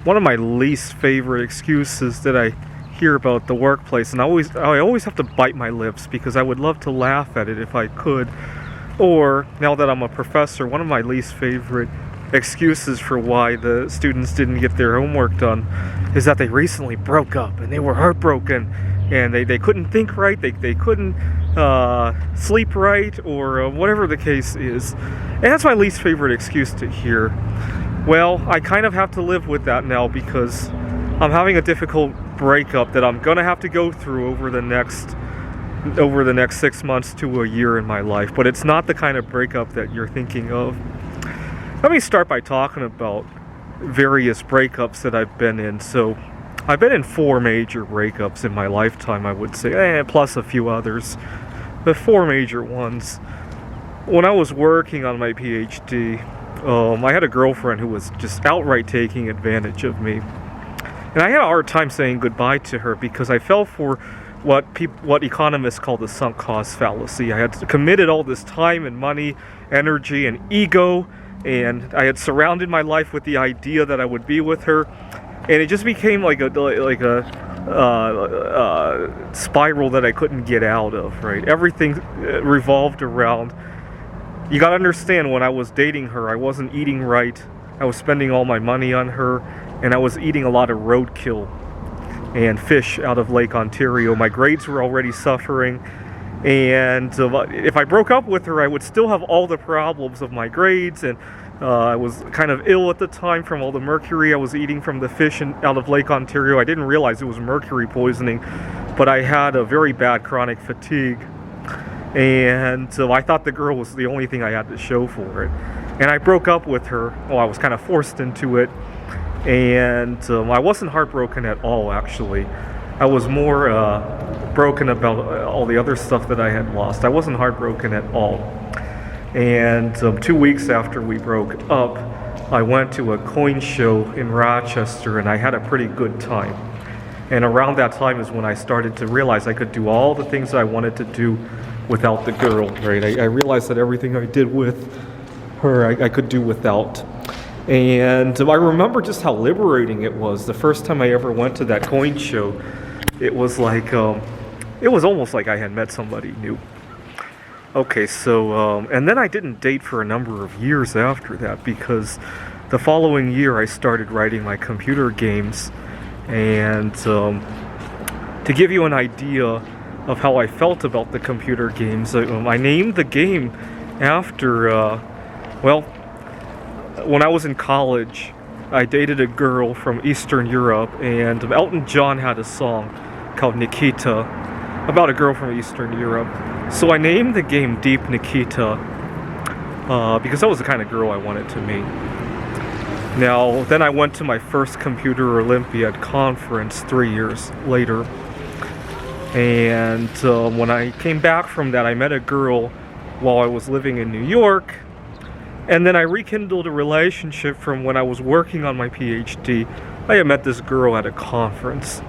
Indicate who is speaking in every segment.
Speaker 1: one of my least favorite excuses that I hear about the workplace, and I always have to bite my lips because I would love to laugh at it if I could. Or, now that I'm a professor, one of my least favorite excuses for why the students didn't get their homework done is that they recently broke up and they were heartbroken and they couldn't think right, they couldn't sleep right, or whatever the case is. And that's my least favorite excuse to hear. Well, I kind of have to live with that now because I'm having a difficult breakup that I'm gonna have to go through over the next 6 months to a year in my life. But it's not the kind of breakup that you're thinking of. Let me start by talking about various breakups that I've been in. So I've been in 4 major breakups in my lifetime, I would say, plus a few others, but 4 major ones. When I was working on my PhD, I had a girlfriend who was just outright taking advantage of me. And I had a hard time saying goodbye to her because I fell for what economists call the sunk cost fallacy. I had committed all this time and money, energy and ego, and I had surrounded my life with the idea that I would be with her, and it just became like a spiral that I couldn't get out of. Right? Everything revolved around. You gotta understand, when I was dating her, I wasn't eating right. I was spending all my money on her, and I was eating a lot of roadkill and fish out of Lake Ontario. My grades were already suffering, and if I broke up with her, I would still have all the problems of my grades, and I was kind of ill at the time from all the mercury I was eating from the fish out of Lake Ontario. I didn't realize it was mercury poisoning, but I had a very bad chronic fatigue, and I thought the girl was the only thing I had to show for it. And I broke up with her. Well, I was kind of forced into it, and I wasn't heartbroken at all, actually. I was more broken about all the other stuff that I had lost. I wasn't heartbroken at all. And 2 weeks after we broke up, I went to a coin show in Rochester, and I had a pretty good time. And around that time is when I started to realize I could do all the things I wanted to do without the girl, right? I realized that everything I did with her, I could do without. And I remember just how liberating it was. The first time I ever went to that coin show, it was like, it was almost like I had met somebody new. Okay, so, and then I didn't date for a number of years after that, because the following year I started writing my computer games. And to give you an idea of how I felt about the computer games, I named the game after, well, when I was in college, I dated a girl from Eastern Europe, and Elton John had a song called Nikita about a girl from Eastern Europe. So I named the game Deep Nikita because that was the kind of girl I wanted to meet. Now, then I went to my first Computer Olympiad conference 3 years later, and when I came back from that, I met a girl while I was living in New York. And then I rekindled a relationship from when I was working on my PhD. I had met this girl at a conference.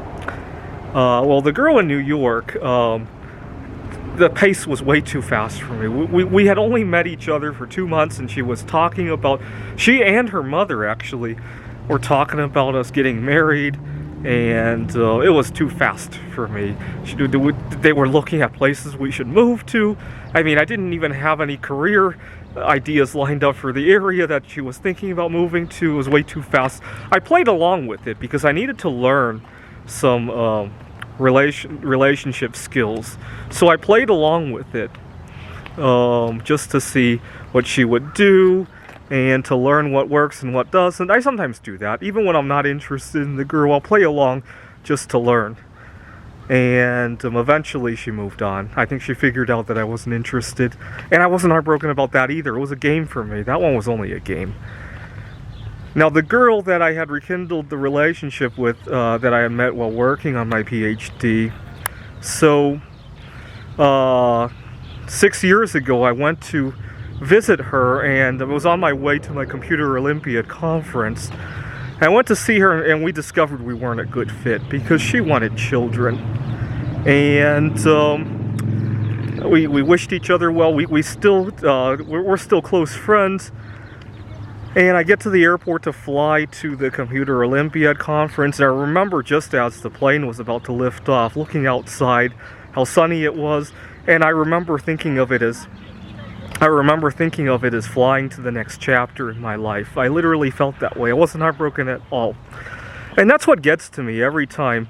Speaker 1: Well, the girl in New York, the pace was way too fast for me. We had only met each other for 2 months, and she was talking about, she and her mother actually were talking about us getting married, and it was too fast for me. They were looking at places we should move to. I mean, I didn't even have any career ideas lined up for the area that she was thinking about moving to. It was way too fast. I played along with it because I needed to learn some relationship skills. So I played along with it just to see what she would do and to learn what works and what doesn't. I sometimes do that. Even when I'm not interested in the girl, I'll play along just to learn. And eventually she moved on. I think she figured out that I wasn't interested. And I wasn't heartbroken about that either. It was a game for me. That one was only a game. Now, the girl that I had rekindled the relationship with, that I had met while working on my PhD, so 6 years ago I went to visit her, and I was on my way to my Computer Olympiad conference. I went to see her, and we discovered we weren't a good fit because she wanted children. And we wished each other well. We're still close friends. And I get to the airport to fly to the Computer Olympiad conference. And I remember just as the plane was about to lift off, looking outside, how sunny it was. And I remember thinking of it as flying to the next chapter in my life. I literally felt that way. I wasn't heartbroken at all. And that's what gets to me every time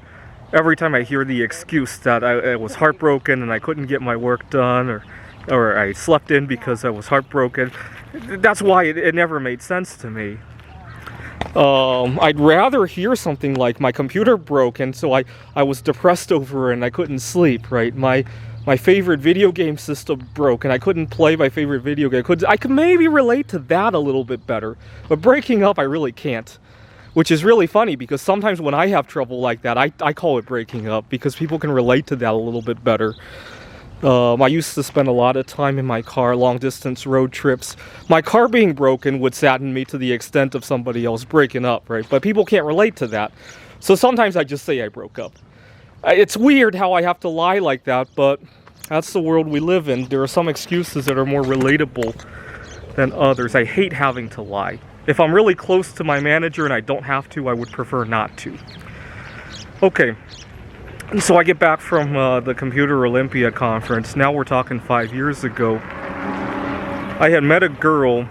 Speaker 1: I hear the excuse that I was heartbroken and I couldn't get my work done, or I slept in because I was heartbroken. That's why it never made sense to me. I'd rather hear something like my computer broke and so I was depressed over it and I couldn't sleep, right? My favorite video game system broke and I couldn't play my favorite video game. I could maybe relate to that a little bit better, but breaking up I really can't. Which is really funny because sometimes when I have trouble like that, I call it breaking up because people can relate to that a little bit better. I used to spend a lot of time in my car, long distance road trips. My car being broken would sadden me to the extent of somebody else breaking up, right? But people can't relate to that. So sometimes I just say I broke up. It's weird how I have to lie like that, but that's the world we live in. There are some excuses that are more relatable than others. I hate having to lie. If I'm really close to my manager and I don't have to, I would prefer not to. Okay, so I get back from the Computer Olympia conference. Now we're talking 5 years ago. I had met a girl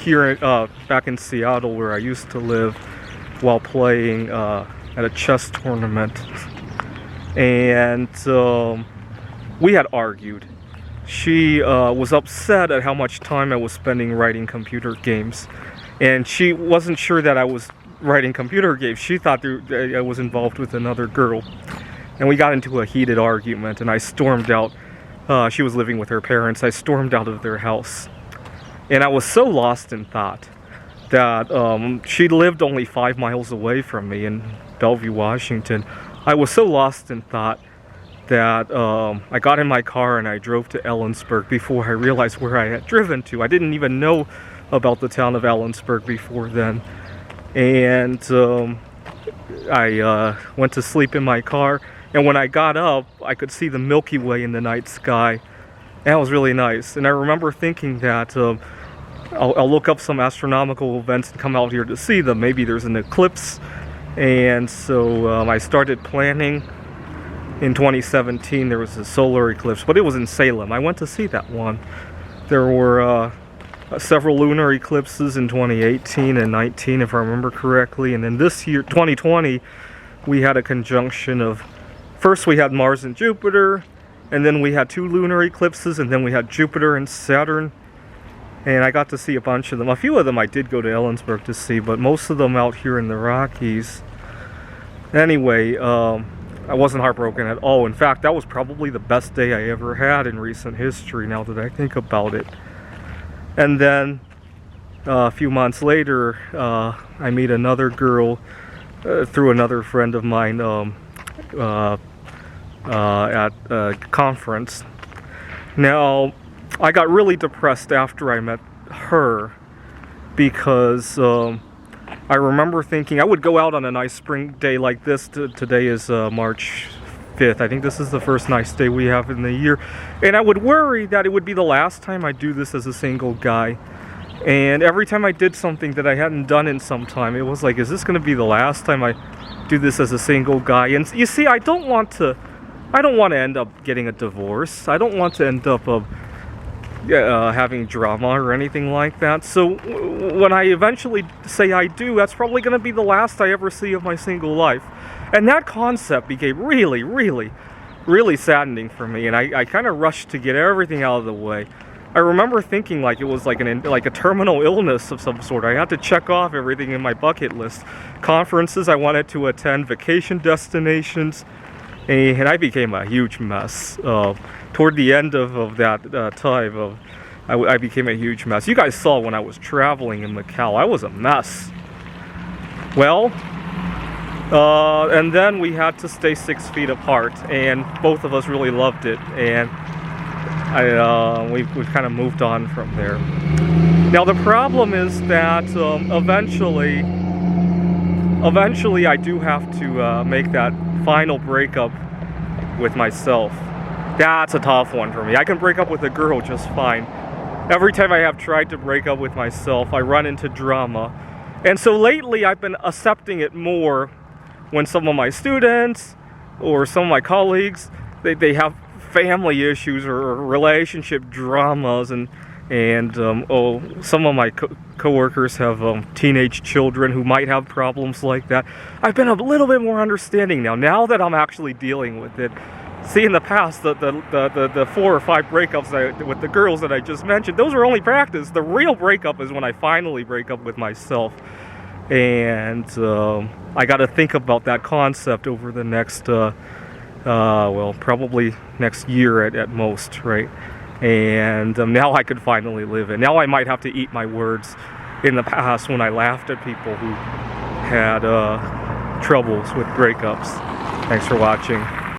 Speaker 1: here back in Seattle where I used to live while playing at a chess tournament. And we had argued. She was upset at how much time I was spending writing computer games. And she wasn't sure that I was writing computer games. She thought I was involved with another girl. And we got into a heated argument, and I stormed out. She was living with her parents. I stormed out of their house. And I was so lost in thought that she lived only 5 miles away from me in Bellevue, Washington. I was so lost in thought that I got in my car and I drove to Ellensburg before I realized where I had driven to. I didn't even know about the town of Ellensburg before then. And I went to sleep in my car, and when I got up I could see the Milky Way in the night sky, and that was really nice. And I remember thinking that I'll look up some astronomical events and come out here to see them. Maybe there's an eclipse. And so I started planning. In 2017 there was a solar eclipse, but it was in Salem. I went to see that one. There were several lunar eclipses in 2018 and 19, if I remember correctly. And then this year, 2020, we had a conjunction of, first we had Mars and Jupiter, and then we had 2 lunar eclipses, and then we had Jupiter and Saturn. And I got to see a bunch of them. A few of them I did go to Ellensburg to see, but most of them out here in the Rockies. Anyway, I wasn't heartbroken at all. In fact, that was probably the best day I ever had in recent history, now that I think about it. And then a few months later, I meet another girl through another friend of mine at a conference. Now, I got really depressed after I met her because I remember thinking I would go out on a nice spring day like this. Today is March 5th. I think this is the first nice day we have in the year. And I would worry that it would be the last time I do this as a single guy. And every time I did something that I hadn't done in some time, it was like, is this going to be the last time I do this as a single guy? And you see, I don't want to end up getting a divorce. I don't want to end up having drama or anything like that. So when I eventually say I do, that's probably going to be the last I ever see of my single life. And that concept became really, really, really saddening for me. And I kind of rushed to get everything out of the way. I remember thinking like it was like a terminal illness of some sort. I had to check off everything in my bucket list. Conferences I wanted to attend, vacation destinations, and I became a huge mess. Toward the end of that time, I became a huge mess. You guys saw when I was traveling in Macau, I was a mess. Well, and then we had to stay 6 feet apart, and both of us really loved it, and we've kind of moved on from there. Now the problem is that eventually I do have to make that final breakup with myself. That's a tough one for me. I can break up with a girl just fine. Every time I have tried to break up with myself, I run into drama. And so lately I've been accepting it more when some of my students or some of my colleagues, they have family issues or relationship dramas, and some of my coworkers have teenage children who might have problems like that. I've been a little bit more understanding now that I'm actually dealing with it. See, in the past, the 4 or 5 breakups with the girls that I just mentioned, those were only practice. The real breakup is when I finally break up with myself. And I got to think about that concept over the next, well, probably next year at most, right? And now I could finally live it. Now I might have to eat my words. In the past, when I laughed at people who had troubles with breakups. Thanks for watching.